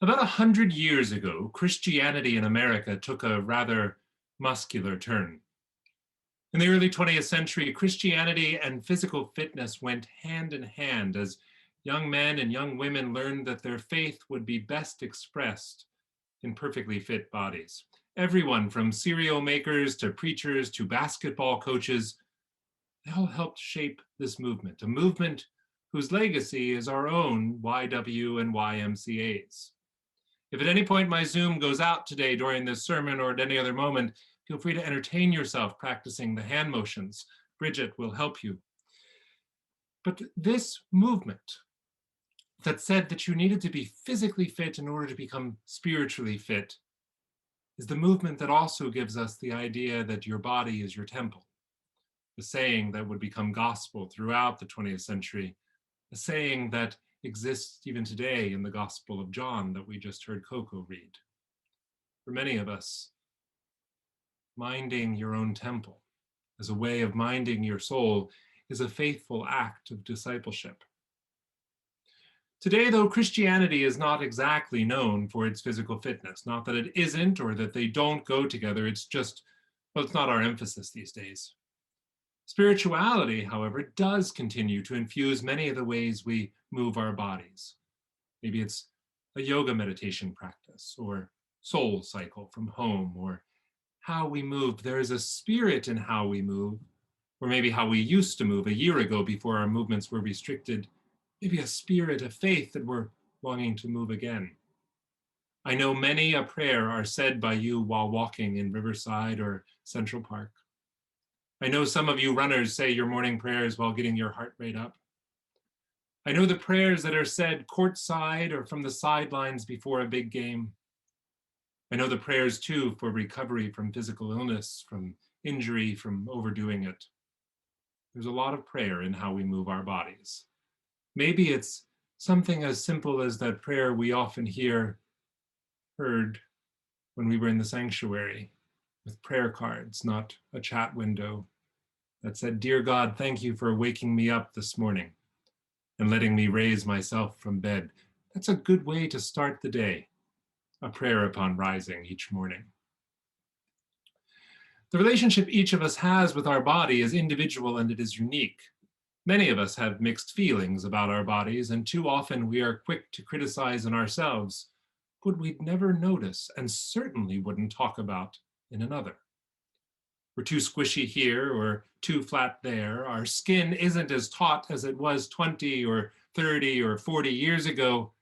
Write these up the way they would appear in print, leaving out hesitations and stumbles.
About 100 years ago, Christianity in America took a rather muscular turn. In the early 20th century, Christianity and physical fitness went hand in hand as young men and young women learned that their faith would be best expressed in perfectly fit bodies. Everyone from cereal makers to preachers to basketball coaches, they all helped shape this movement, a movement whose legacy is our own YW and YMCA's. If at any point my Zoom goes out today during this sermon or at any other moment, feel free to entertain yourself practicing the hand motions. Bridget will help you. But this movement that said that you needed to be physically fit in order to become spiritually fit is the movement that also gives us the idea that your body is your temple, the saying that would become gospel throughout the 20th century, a saying that exists even today in the Gospel of John that we just heard Coco read. For many of us, minding your own temple as a way of minding your soul is a faithful act of discipleship. Today, though, Christianity is not exactly known for its physical fitness. Not that it isn't or that they don't go together, it's just, well, it's not our emphasis these days. Spirituality, however, does continue to infuse many of the ways we move our bodies. Maybe it's a yoga meditation practice or soul cycle from home or how we move. There is a spirit in how we move, or maybe how we used to move a year ago before our movements were restricted. Maybe a spirit of faith that we're longing to move again. I know many a prayer are said by you while walking in Riverside or Central Park. I know some of you runners say your morning prayers while getting your heart rate up. I know the prayers that are said courtside or from the sidelines before a big game. I know the prayers too for recovery from physical illness, from injury, from overdoing it. There's a lot of prayer in how we move our bodies. Maybe it's something as simple as that prayer we often heard when we were in the sanctuary with prayer cards, not a chat window, that said, "Dear God, thank you for waking me up this morning and letting me raise myself from bed." That's a good way to start the day, a prayer upon rising each morning. The relationship each of us has with our body is individual and it is unique. Many of us have mixed feelings about our bodies, and too often we are quick to criticize in ourselves what we'd never notice and certainly wouldn't talk about in another. We're too squishy here or too flat there. Our skin isn't as taut as it was 20 or 30 or 40 years ago.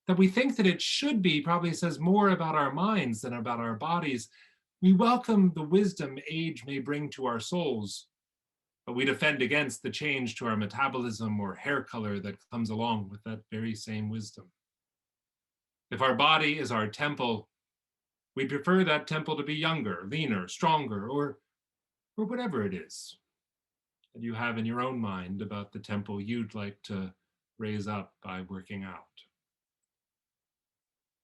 That we think that it should be probably says more about our minds than about our bodies. We welcome the wisdom age may bring to our souls, but we defend against the change to our metabolism or hair color that comes along with that very same wisdom. If our body is our temple, we prefer that temple to be younger, leaner, stronger, or whatever it is that you have in your own mind about the temple you'd like to raise up by working out.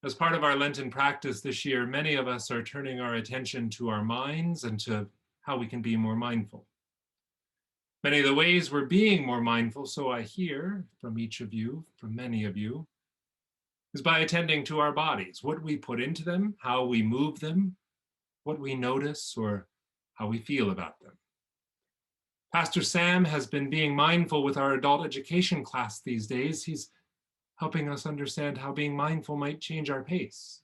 As part of our Lenten practice this year, many of us are turning our attention to our minds and to how we can be more mindful. Many of the ways we're being more mindful, so I hear from each of you, from many of you, is by attending to our bodies, what we put into them, how we move them, what we notice, or how we feel about them. Pastor Sam has been being mindful with our adult education class these days. He's helping us understand how being mindful might change our pace.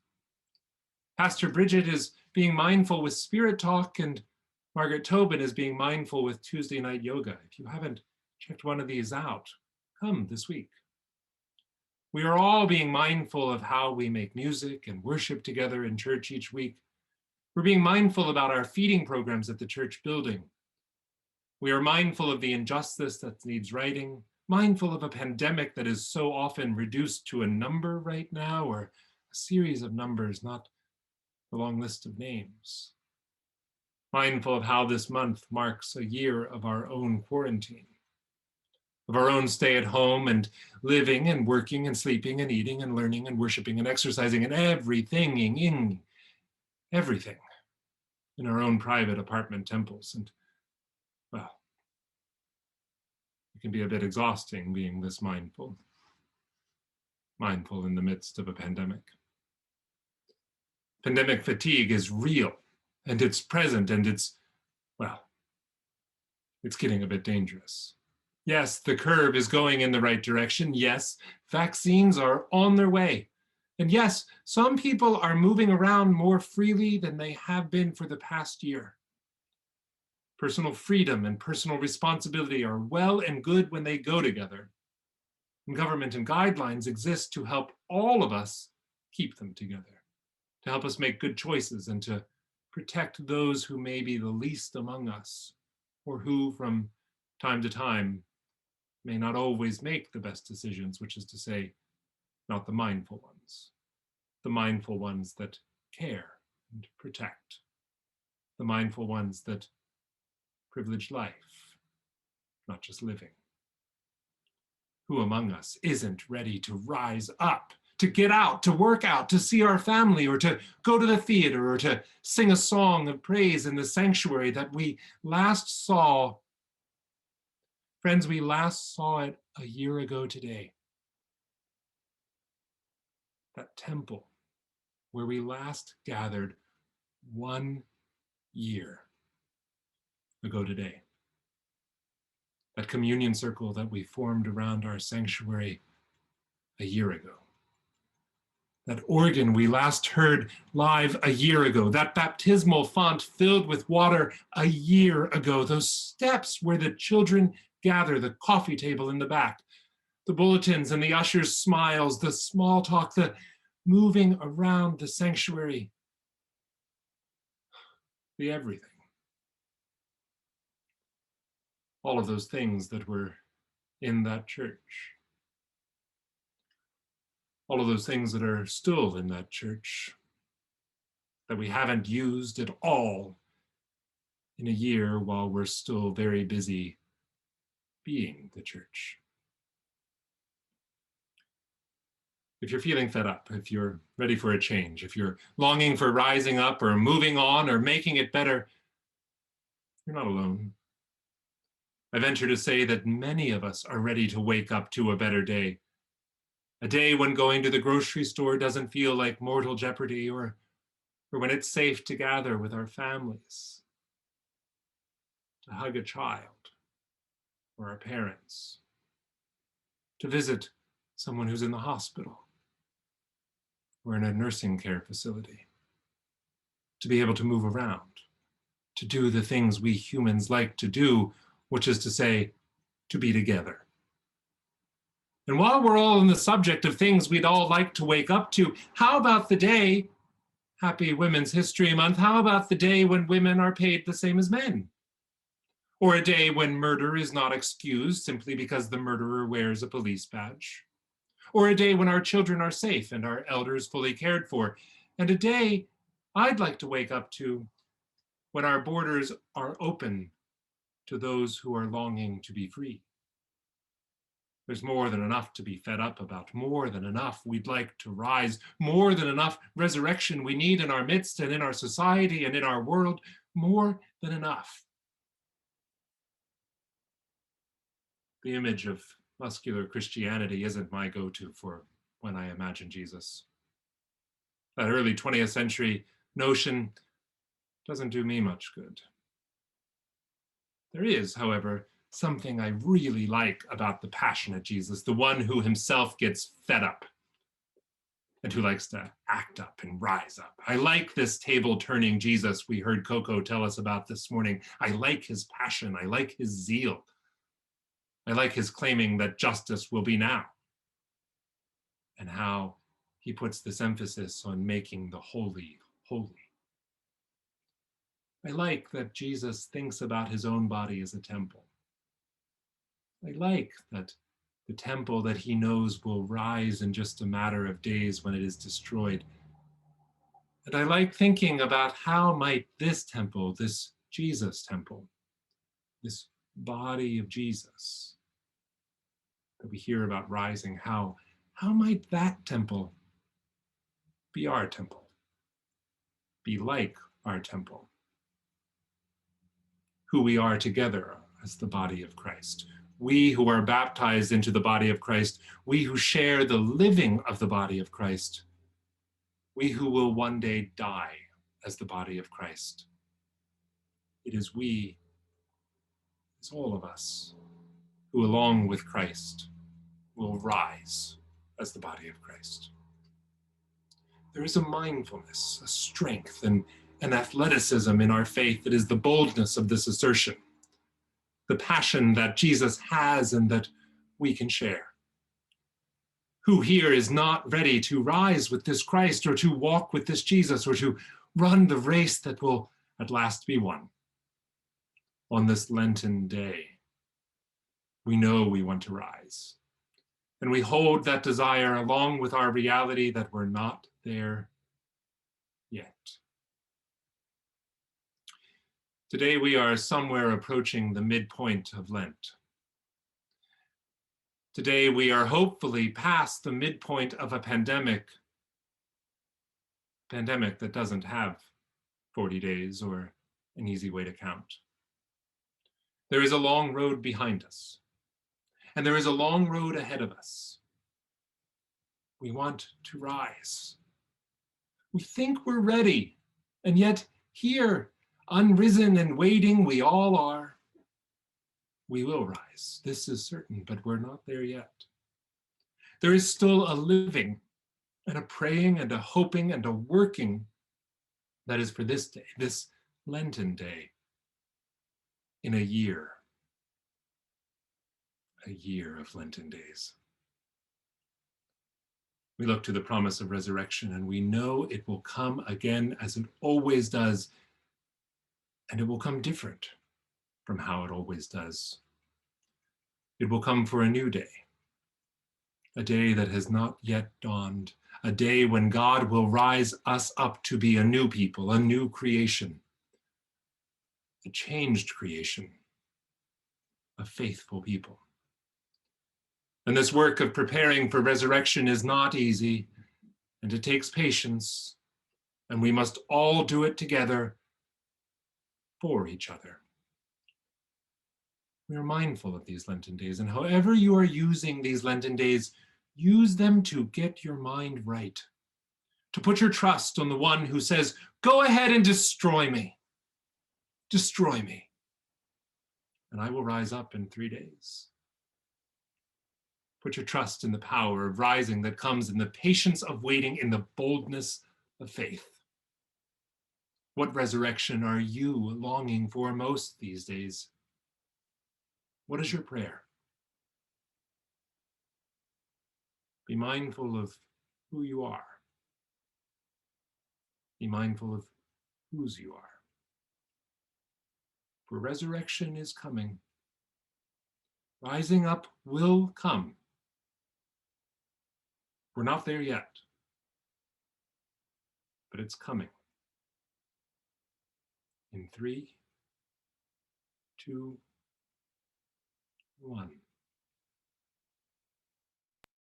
Pastor Bridget is being mindful with Spirit Talk, and Margaret Tobin is being mindful with Tuesday night yoga. If you haven't checked one of these out, come this week. We are all being mindful of how we make music and worship together in church each week. We're being mindful about our feeding programs at the church building. We are mindful of the injustice that needs righting, mindful of a pandemic that is so often reduced to a number right now, or a series of numbers, not a long list of names. Mindful of how this month marks a year of our own quarantine, of our own stay at home and living and working and sleeping and eating and learning and worshiping and exercising and everything in our own private apartment temples. And well, it can be a bit exhausting being this mindful. mindful in the midst of a pandemic. Pandemic fatigue is real, and it's present, and it's getting a bit dangerous. Yes, the curve is going in the right direction. Yes, vaccines are on their way. And yes, some people are moving around more freely than they have been for the past year. Personal freedom and personal responsibility are well and good when they go together. And government and guidelines exist to help all of us keep them together, to help us make good choices and to protect those who may be the least among us, or who from time to time may not always make the best decisions, which is to say, not the mindful ones that care and protect, the mindful ones that privilege life, not just living. Who among us isn't ready to rise up, to get out, to work out, to see our family, or to go to the theater, or to sing a song of praise in the sanctuary that we last saw? Friends, we last saw it a year ago today. That temple where we last gathered 1 year ago today. That communion circle that we formed around our sanctuary a year ago. That organ we last heard live a year ago. That baptismal font filled with water a year ago. Those steps where the children gather, the coffee table in the back, the bulletins and the ushers' smiles, the small talk, the moving around the sanctuary, the everything. All of those things that were in that church. All of those things that are still in that church that we haven't used at all in a year while we're still very busy being the church. If you're feeling fed up, if you're ready for a change, if you're longing for rising up or moving on or making it better, you're not alone. I venture to say that many of us are ready to wake up to a better day. A day when going to the grocery store doesn't feel like mortal jeopardy, or when it's safe to gather with our families, to hug a child or our parents, to visit someone who's in the hospital or in a nursing care facility, to be able to move around, to do the things we humans like to do, which is to say, to be together. And while we're all on the subject of things we'd all like to wake up to, how about the day, Happy Women's History Month, how about the day when women are paid the same as men? Or a day when murder is not excused simply because the murderer wears a police badge? Or a day when our children are safe and our elders fully cared for? And a day I'd like to wake up to when our borders are open to those who are longing to be free. There's more than enough to be fed up about, more than enough we'd like to rise, more than enough resurrection we need in our midst and in our society and in our world, more than enough. The image of muscular Christianity isn't my go-to for when I imagine Jesus. That early 20th century notion doesn't do me much good. There is, however, something I really like about the passionate Jesus, the one who himself gets fed up and who likes to act up and rise up. I like this table-turning Jesus we heard Coco tell us about this morning. I like his passion. I like his zeal. I like his claiming that justice will be now, and how he puts this emphasis on making the holy holy. I like that Jesus thinks about his own body as a temple. I like that the temple that he knows will rise in just a matter of days when it is destroyed. And I like thinking about how might this temple, this Jesus temple, this body of Jesus that we hear about rising, how might that temple be our temple, be like our temple, who we are together as the body of Christ, we who are baptized into the body of Christ, we who share the living of the body of Christ, we who will one day die as the body of Christ. It is we, it's all of us, who along with Christ will rise as the body of Christ. There is a mindfulness, a strength, and an athleticism in our faith that is the boldness of this assertion, the passion that Jesus has and that we can share. Who here is not ready to rise with this Christ or to walk with this Jesus or to run the race that will at last be won? On this Lenten day, we know we want to rise. And we hold that desire along with our reality that we're not there yet. Today we are somewhere approaching the midpoint of Lent. Today we are hopefully past the midpoint of a pandemic that doesn't have 40 days or an easy way to count. There is a long road behind us, and there is a long road ahead of us. We want to rise. We think we're ready, and yet here, unrisen and waiting, we all are. We will rise. This is certain, but we're not there yet. There is still a living and a praying and a hoping and a working that is for this day, this Lenten day, in a year of Lenten days. We look to the promise of resurrection and we know it will come again as it always does, and it will come different from how it always does. It will come for a new day, a day that has not yet dawned, a day when God will rise us up to be a new people, a new creation, a changed creation, a faithful people. And this work of preparing for resurrection is not easy, and it takes patience, and we must all do it together for each other. We are mindful of these Lenten days, and however you are using these Lenten days, use them to get your mind right, to put your trust on the one who says, "Go ahead and destroy me, and I will rise up in 3 days." Put your trust in the power of rising that comes in the patience of waiting, in the boldness of faith. What resurrection are you longing for most these days? What is your prayer? Be mindful of who you are. Be mindful of whose you are. For resurrection is coming. Rising up will come. We're not there yet, but it's coming. In 3, 2, 1.